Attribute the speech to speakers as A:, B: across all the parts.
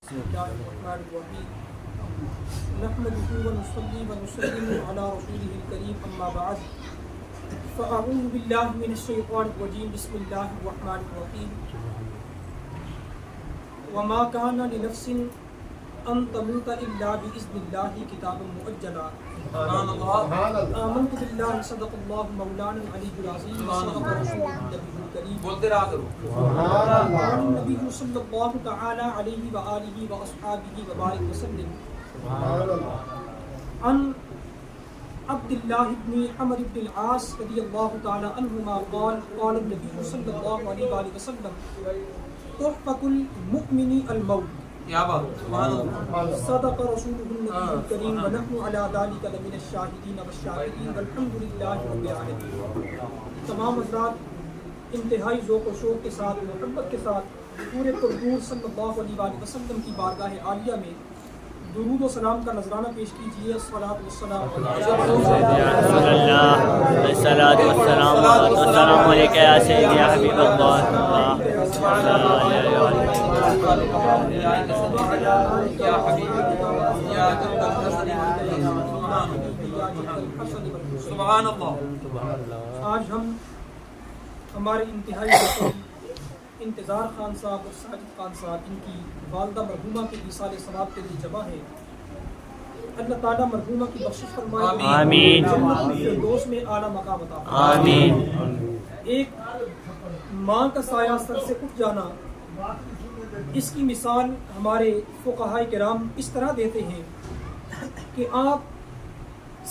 A: بسم الله الرحمن الرحيم نحمده ونصلي ونسلم على رسوله الكريم أما بعد فأعوذ بالله من الشيطان الرجيم بسم الله الرحمن الرحيم وما كان لنفس أن تموت إلا بإذن الله كتابا مؤجلا آمنت بالله صدق الله مولانا العلي العظيم وصدق رسوله النبي الكريم قال النبي صلى الله تعالى عليه وآله وأصحابه وبارك وسلم عن عبد الله بن عمرو بن العاص رضي الله تعالى عنهما قال قال النبي صلى الله عليه وآله وسلم تحفة المؤمن الموت صدق رسوله النبي الكريم ونحن على ذلك لمن الشاهدين والشاكرين والحمد لله رب العالمين. تمام حضرات انتہائی ذوق و شوق کے ساتھ محبت کے ساتھ پورے پردور صلی اللہ علیہ وآلہ وسلم کی بارگاہ عالیہ میں درود و سلام کا نذرانہ پیش کیجیے. الصلاۃ والسلام علیک یا سیدی یا حبیب اللہ. آج ہم ہمارے انتہائی انتظار خان صاحب اور ساجد خان صاحب ان کی والدہ مرحومہ کے ایصال ثواب کے لیے جمع ہے. اللہ تعالیٰ مرحومہ کی بخشش فرمائے, آمین. جنت الفردوس میں اعلیٰ مقام عطا فرمائے, آمین. ایک ماں کا سایہ سر سے اٹھ جانا, اس کی مثال ہمارے فقہائے کرام اس طرح دیتے ہیں کہ آپ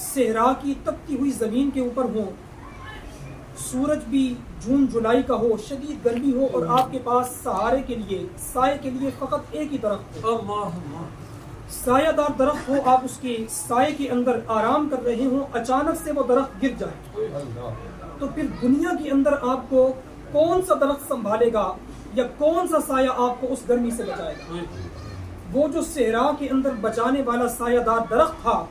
A: صحرا کی تپتی ہوئی زمین کے اوپر ہوں, سورج بھی جون جولائی کا ہو, شدید گرمی ہو, اور آپ کے پاس سہارے کے لیے سائے کے لیے فقط ایک ہی درخت ہو, سایہ دار درخت ہو, آپ اس کے سائے کے اندر آرام کر رہے ہوں, اچانک سے وہ درخت گر جائے تو پھر دنیا کے اندر آپ کو کون سا درخت سنبھالے گا یا کون سا سایہ آپ کو اس گرمی سے بچائے گا؟ وہ جو صحرا کے اندر بچانے والا سایہ دار درخت تھا,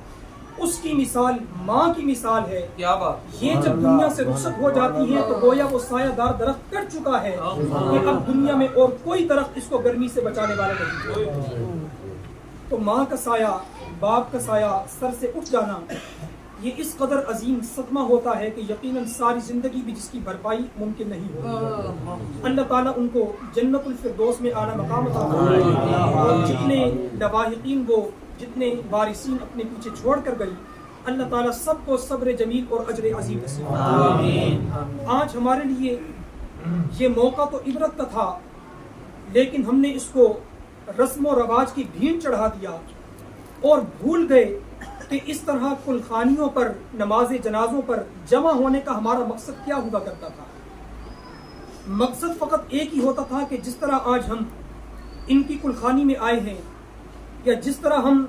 A: اس کی مثال ماں کی مثال ہے. یہ جب دنیا سے رخصت ہو جاتی ہے تو گویا وہ سایہ دار درخت کر چکا ہے کہ اب دنیا میں اور کوئی درخت اس کو گرمی سے بچانے والا نہیں. تو ماں کا سایہ, باپ کا سایہ سر سے اٹھ جانا, یہ اس قدر عظیم صدمہ ہوتا ہے کہ یقیناً ساری زندگی بھی جس کی بھرپائی ممکن نہیں ہوتی. اللہ تعالیٰ ان کو جنت الفردوس میں اعلیٰ مقام عطا فرمائے, اور جتنے لواحقین وہ جتنے وارثین اپنے پیچھے چھوڑ کر گئی, اللہ تعالیٰ سب کو صبر جمیل اور اجر عظیم نصیب فرمائے. آج ہمارے لیے یہ موقع تو عبرت کا تھا, لیکن ہم نے اس کو رسم و رواج کی بھیڑ چڑھا دیا اور بھول گئے کہ اس طرح کلخانیوں پر, نماز جنازوں پر جمع ہونے کا ہمارا مقصد کیا ہوا کرتا تھا. مقصد فقط ایک ہی ہوتا تھا کہ جس طرح آج ہم ان کی کلخانی میں آئے ہیں, یا جس طرح ہم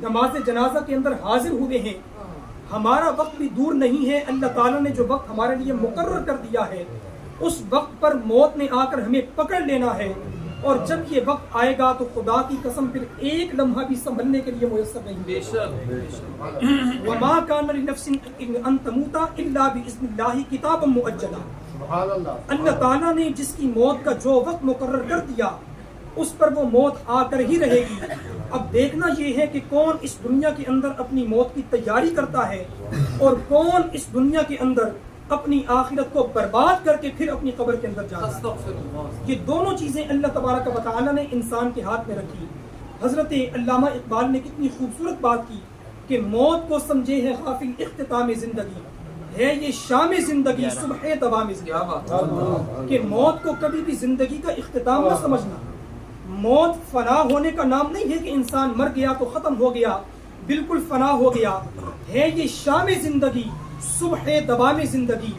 A: نماز جنازہ کے اندر حاضر ہوئے ہیں, ہمارا وقت بھی دور نہیں ہے. اللہ تعالیٰ نے جو وقت ہمارے لیے مقرر کر دیا ہے, اس وقت پر موت نے آ کر ہمیں پکڑ لینا ہے, اور جب یہ وقت آئے گا تو خدا کی قسم پھر ایک لمحہ بھی سنبھلنے کے لیے میسر نہیں. وَمَا كَانَ لِنَفْسٍ أَن تَمُوتَ إِلَّا بِإِذْنِ اللَّهِ كِتَابًا مُؤَجَّلًا. اللہ تعالیٰ نے جس کی موت کا جو وقت مقرر کر دیا, اس پر وہ موت آ کر ہی رہے گی. اب دیکھنا یہ ہے کہ کون اس دنیا کے اندر اپنی موت کی تیاری کرتا ہے, اور کون اس دنیا کے اندر اپنی آخرت کو برباد کر کے پھر اپنی قبر کے اندر جاتا ہے. یہ دونوں چیزیں اللہ تبارک و تعالیٰ نے انسان کے ہاتھ میں رکھی. حضرت علامہ اقبال نے کتنی خوبصورت بات کی کہ موت کو سمجھے ہے غافل اختتام زندگی, ہے یہ شام زندگی صبح دوام زندگی. کہ موت کو کبھی بھی زندگی کا اختتام نہ سمجھنا. موت فنا ہونے کا نام نہیں ہے کہ انسان مر گیا تو ختم ہو گیا, بالکل فنا ہو گیا. ہے یہ شام زندگی, صبح دوام زندگی.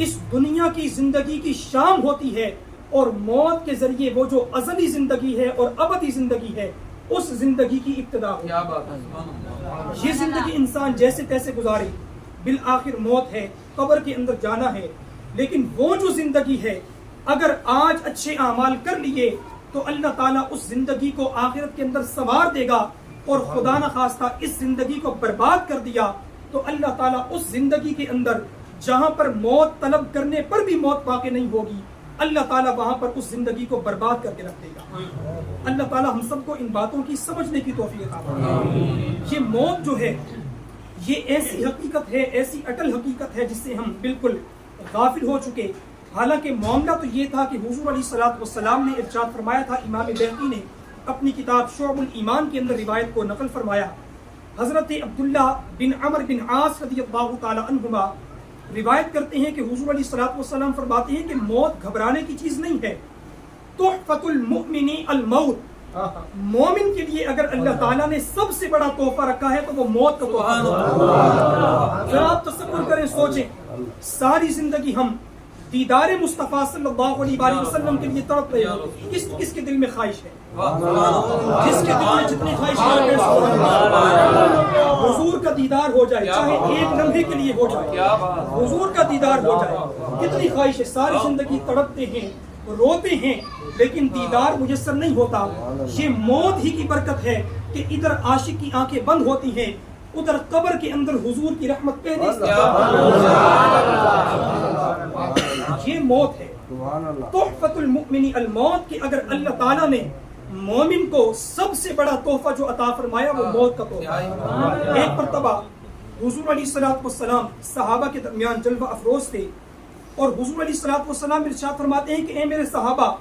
A: اس دنیا کی زندگی کی شام ہوتی ہے, اور موت کے ذریعے وہ جو ازلی زندگی ہے اور ابدی زندگی ہے, اس زندگی کی ابتدا ہو. یہ زندگی انسان جیسے تیسے گزارے, بالآخر موت ہے, قبر کے اندر جانا ہے. لیکن وہ جو زندگی ہے, اگر آج اچھے اعمال کر لیے تو اللہ تعالیٰ اس زندگی کو آخرت کے اندر سنوار دے گا, اور خدا نخواستہ اس زندگی کو برباد کر دیا تو اللہ تعالیٰ اس زندگی کے اندر جہاں پر موت طلب کرنے پر بھی موت واقع نہیں ہوگی, اللہ تعالیٰ وہاں پر اس زندگی کو برباد کر کے رکھ دے گا۔ اللہ تعالیٰ ہم سب کو ان باتوں کی سمجھنے کی توفیق عطا فرمائے۔ یہ موت جو ہے یہ ایسی حقیقت ہے، ایسی اٹل حقیقت ہے جس سے ہم بالکل غافل ہو چکے۔ حالانکہ معاملہ تو یہ تھا کہ حضور علیہ الصلوۃ والسلام نے ارشاد فرمایا تھا، امام بہقی نے اپنی کتاب شعب الایمان کے اندر روایت کو نقل فرمایا، حضرت عبداللہ بن عمر بن عاص رضی اللہ تعالی عنہما روایت کرتے ہیں کہ حضور علیہ الصلوۃ والسلام فرماتے ہیں کہ موت گھبرانے کی چیز نہیں ہے، تحفۃ المؤمن الموت، مومن کے لیے اگر اللہ تعالیٰ نے سب سے بڑا تحفہ رکھا ہے تو وہ موت کا تحفہ۔ ذرا آپ تصور کریں، سوچیں، ساری زندگی ہم دیدار مصطفیٰ صلی اللہ علیہ وآلہ وسلم کے لیے تڑپ رہے ہیں، کس کے دل میں خواہش ہے؟ جس کے دل میں جتنی خواہش ہے حضور کا دیدار ہو جائے، چاہے ایک لمحے کے لیے ہو جائے، حضور کا دیدار ہو جائے، کتنی خواہش ہے۔ ساری زندگی تڑپتے ہیں، روتے ہیں، لیکن دیدار میسر نہیں ہوتا۔ یہ موت ہی کی برکت ہے کہ ادھر عاشق کی آنکھیں بند ہوتی ہیں، ادھر قبر کے اندر حضور کی رحمت پہلے یہ موت ہے۔ تحفۃ المؤمن الموت کہ اگر اللہ تعالیٰ نے مومن کو سب سے بڑا تحفہ جو عطا فرمایا وہ موت کا تحفہ۔ ایک مرتبہ حضور علیہ الصلوۃ والسلام صحابہ کے درمیان جلوہ افروز تھے، اور حضور علیہ الصلوۃ والسلام ارشاد فرماتے ہیں کہ اے میرے صحابہ،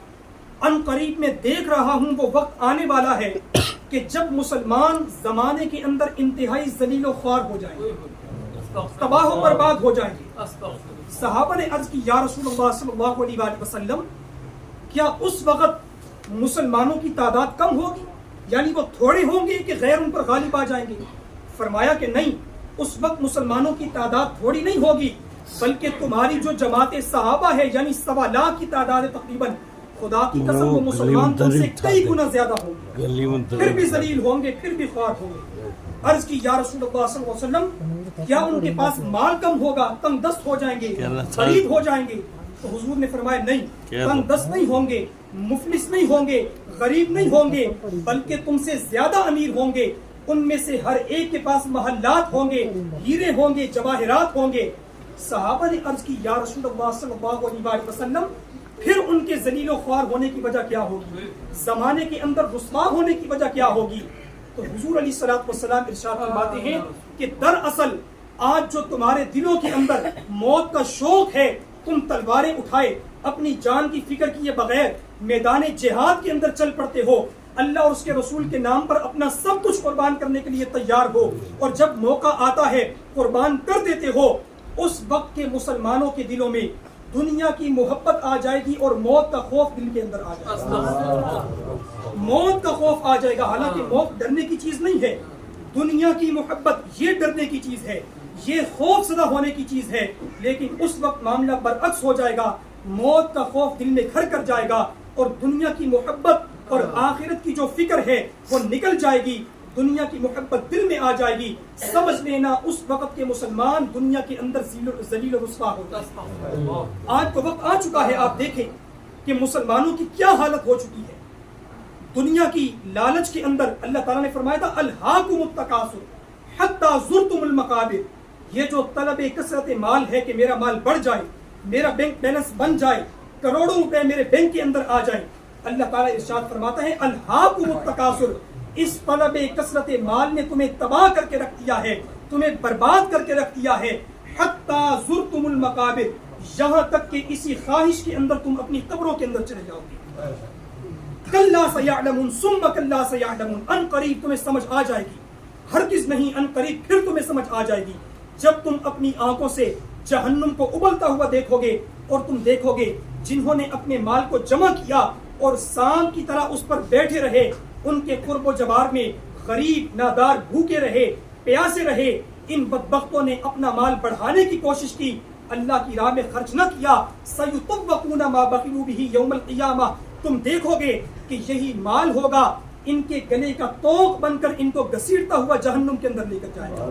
A: ان قریب میں دیکھ رہا ہوں وہ وقت آنے والا ہے کہ جب مسلمان زمانے کے اندر انتہائی ذلیل و خوار ہو جائیں گے، تباہ و برباد ہو جائیں گے۔ صحابہ نے عرض کی، یا رسول اللہ صلی اللہ علیہ وآلہ وسلم، کیا اس وقت مسلمانوں کی تعداد کم ہوگی، یعنی وہ تھوڑے ہوں گے کہ غیر ان پر غالب آ جائیں گے؟ فرمایا کہ نہیں، اس وقت مسلمانوں کی تعداد تھوڑی نہیں ہوگی، بلکہ تمہاری جو جماعت صحابہ ہے یعنی 1.25 لاکھ کی تعداد ہے تقریباً، خدا کی قسم وہ مسلمان تم سے کئی گنا زیادہ ہوں گے، پھر بھی ذلیل ہوں گے، پھر بھی خوار ہوں گے۔ عرض کی، یا رسول اللہ صلی اللہ علیہ وسلم، کیا ان کے پاس مال کم ہوگا، تنگ دست ہو جائیں گے، غریب ہو جائیں گے؟ تو حضور نے فرمایا نہیں، تنگ دست نہیں ہوں گے، مفلس نہیں ہوں گے، غریب نہیں ہوں گے، بلکہ تم سے زیادہ امیر ہوں گے۔ ان میں سے ہر ایک کے پاس محلات ہوں گے، ہیرے ہوں گے، جواہرات ہوں گے۔ صحابہ نے عرض کی، یا رسول اللہ صلی اللہ علیہ وآلہ وسلم، پھر ان کے ذلیل و خوار ہونے کی وجہ کیا ہوگی، زمانے کے اندر رسوا ہونے کی وجہ کیا ہوگی؟ تو حضور علیہ الصلوۃ والسلام ارشاد فرماتے ہیں کہ دراصل آج جو تمہارے دلوں کے اندر موت کا شوق ہے، تم تلواریں اٹھائے اپنی جان کی فکر کیے بغیر میدان جہاد کے اندر چل پڑتے ہو، اللہ اور اس کے رسول کے نام پر اپنا سب کچھ قربان کرنے کے لیے تیار ہو، اور جب موقع آتا ہے قربان کر دیتے ہو، اس وقت کے مسلمانوں کے دلوں میں دنیا کی محبت آ جائے گی اور موت کا خوف دل کے اندر آ جائے گا، موت کا خوف آ جائے گا۔ حالانکہ موت ڈرنے کی چیز نہیں ہے، دنیا کی محبت یہ ڈرنے کی چیز ہے، یہ خوف زدہ ہونے کی چیز ہے، لیکن اس وقت معاملہ برعکس ہو جائے گا، موت کا خوف دل میں گھر کر جائے گا، اور دنیا کی محبت اور آخرت کی جو فکر ہے وہ نکل جائے گی، دنیا کی محبت دل میں آ جائے گی۔ سمجھ لینا اس وقت کے مسلمان دنیا کے اندر ذلیل و رسوا ہوتا ہے۔ آج تو وقت آ چکا ہے، آپ دیکھیں کہ مسلمانوں کی کیا حالت ہو چکی ہے۔ دنیا کی لالچ کے اندر اللہ تعالیٰ نے فرمایا تھا، الہاکم التکاثر حتی زرتم المقابر، یہ جو طلب کثرت مال ہے کہ میرا مال بڑھ جائے، میرا بینک بیلنس بن جائے، کروڑوں روپے میرے بینک کے اندر آ جائیں، اللہ تعالیٰ ارشاد فرماتا ہے الہاکم التکاثر، اس طلب کثرت مال نے تمہیں تباہ کر کے رکھ دیا ہے، تمہیں برباد کر کے رکھ دیا ہے، حتی زرتم المقابر، یہاں تک کہ اسی خواہش کے اندر تم اپنی قبروں کے اندر چلے جاؤ گے۔ کلا سیعلمون ثم کلا سیعلمون، ان قریب تمہیں سمجھ آ جائے گی، ہرگز نہیں، ان قریب پھر تمہیں سمجھ آ جائے گی، جب تم اپنی آنکھوں سے جہنم کو ابلتا ہوا دیکھو گے، اور تم دیکھو گے جنہوں نے اپنے مال کو جمع کیا اور سام کی طرح اس پر بیٹھے رہے، ان کے قرب و جوار میں غریب نادار بھوکے رہے، پیاسے رہے، ان بدبختوں نے اپنا مال بڑھانے کی کوشش کی، اللہ کی راہ میں خرچ نہ کیا، سیطوقون ما بخلوا به یوم القیامہ، تم دیکھو گے کہ یہی مال ہوگا ان کے گلے کا توق بن کر ان کو گھسیٹتا ہوا جہنم کے اندر لے کر جائے گا۔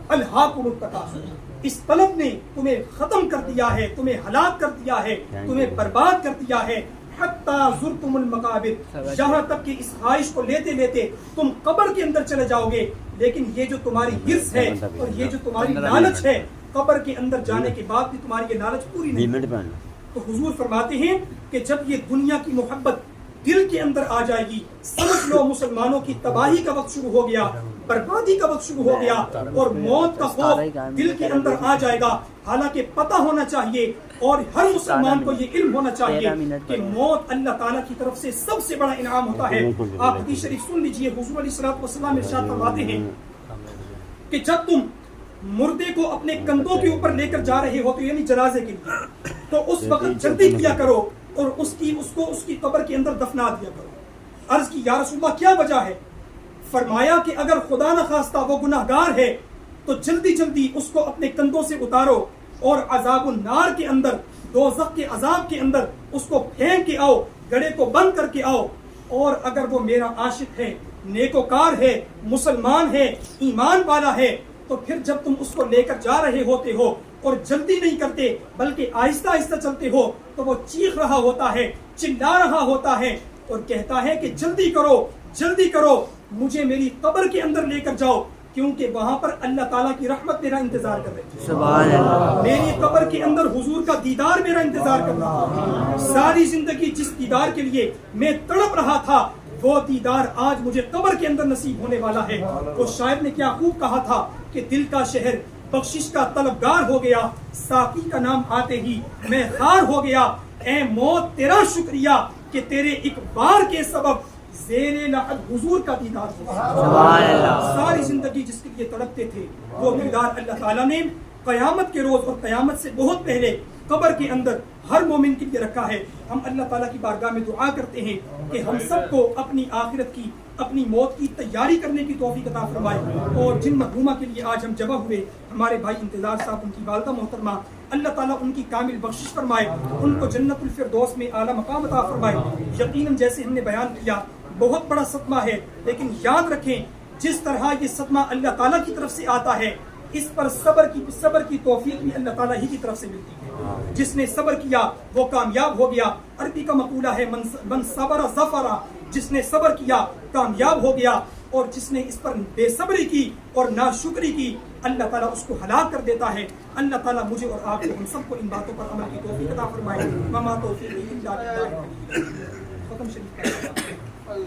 A: الہاکم التکاثر، اس طلب نے تمہیں ختم کر دیا ہے، تمہیں ہلاک کر دیا ہے، تمہیں برباد کر دیا ہے، حتی زرتم المقابر، یہاں تک کہ اس خواہش کو لیتے لیتے تم قبر کے اندر چلے جاؤ گے، لیکن یہ جو تمہاری حرص ہے اور یہ جو تمہاری لالچ ہے، قبر کے اندر جانے کے بعد بھی تمہاری یہ لالچ پوری نہیں، تو حضور فرماتے ہیں کہ جب یہ دنیا کی محبت دل کے اندر آ جائے گی، سمجھ لو مسلمانوں کی تباہی کا وقت شروع ہو گیا، بربادی کا وقت شروع ہو گیا، اور موت کا خوف دل کے اندر آ جائے گا۔ حالانکہ پتہ ہونا چاہیے اور ہر مسلمان کو یہ علم ہونا چاہیے کہ موت اللہ تعالیٰ کی طرف سے سب سے بڑا انعام ہوتا ہے۔ آپ حدیث شریف سن لیجئے، حضور علیہ السلام ارشاد فرماتے ہیں کہ جب تم مردے کو اپنے کندھوں کے اوپر لے کر جا رہے ہو تو یعنی جنازے کے لیے، تو اس وقت جلدی کیا کرو اور اس کی قبر کے اندر دفنا دیا کرو۔ عرض کی یا رسول اللہ کیا وجہ ہے؟ فرمایا کہ اگر خدا نہ خواستہ وہ گناہگار ہے تو جلدی جلدی اس کو اپنے کندھوں سے اتارو اور عذاب النار کے اندر، دوزخ کے عذاب کے اندر اس کو پھینک کے آؤ، گڑھے کو بند کر کے آؤ۔ اور اگر وہ میرا عاشق ہے، نیکوکار ہے، مسلمان ہے، ایمان والا ہے، تو پھر جب تم اس کو لے کر جا رہے ہوتے ہو اور جلدی نہیں کرتے بلکہ آہستہ آہستہ چلتے ہو تو وہ چیخ رہا ہوتا ہے، چلا رہا ہوتا ہے اور کہتا ہے کہ جلدی کرو، جلدی کرو، مجھے میری قبر کے اندر لے کر جاؤ، کیونکہ وہاں پر اللہ تعالیٰ کی رحمت میرا انتظار کر رہی ہے،
B: سبحان اللہ،
A: میری قبر کے اندر حضور کا دیدار میرا انتظار کر رہا ہے۔ ساری زندگی جس دیدار کے لیے میں تڑپ رہا تھا وہ دیدار آج مجھے قبر کے اندر نصیب ہونے والا ہے۔ وہ شاعر نے کیا خوب کہا تھا کہ دل کا شہر بخشش کا طلبگار ہو گیا، ساقی کا نام آتے ہی میں خار ہو گیا، اے موت تیرا شکریہ کہ تیرے ایک بار کے سبب زیر لحد حضور کا دیدار ہو گیا۔
B: سبحان اللہ،
A: ساری زندگی جس کے لیے تڑپتے تھے وہ دیدار اللہ تعالیٰ نے قیامت کے روز اور قیامت سے بہت پہلے قبر کے اندر ہر مومن کے لیے رکھا ہے۔ ہم اللہ تعالیٰ کی بارگاہ میں دعا کرتے ہیں کہ ہم سب کو اپنی آخرت کی، اپنی موت کی تیاری کرنے کی توفیق عطا فرمائے، اور جن مرحومہ کے لیے آج ہم جمع ہوئے، ہمارے بھائی انتظار صاحب، ان کی والدہ محترمہ، اللہ تعالیٰ ان کی کامل بخشش فرمائے، ان کو جنت الفردوس میں اعلیٰ مقام عطا فرمائے۔ یقیناً جیسے ہم نے بیان کیا بہت بڑا صدمہ ہے، لیکن یاد رکھیں جس طرح یہ صدمہ اللہ تعالیٰ کی طرف سے آتا ہے، اس پر صبر کی توفیق بھی اللہ تعالیٰ ہی کی طرف سے ملتی ہے۔ جس نے صبر کیا وہ کامیاب ہو گیا۔ عربی کا مقولہ ہے من صبر ظفر، جس نے صبر کیا کامیاب ہو گیا، اور جس نے اس پر بے صبری کی اور ناشکری کی اللہ تعالیٰ اس کو ہلاک کر دیتا ہے۔ اللہ تعالیٰ مجھے اور آپ کو، ہم سب کو ان باتوں پر عمل کی توفیق عطا فرمائے۔ وما توفیقی الا باللہ۔ ختم شریف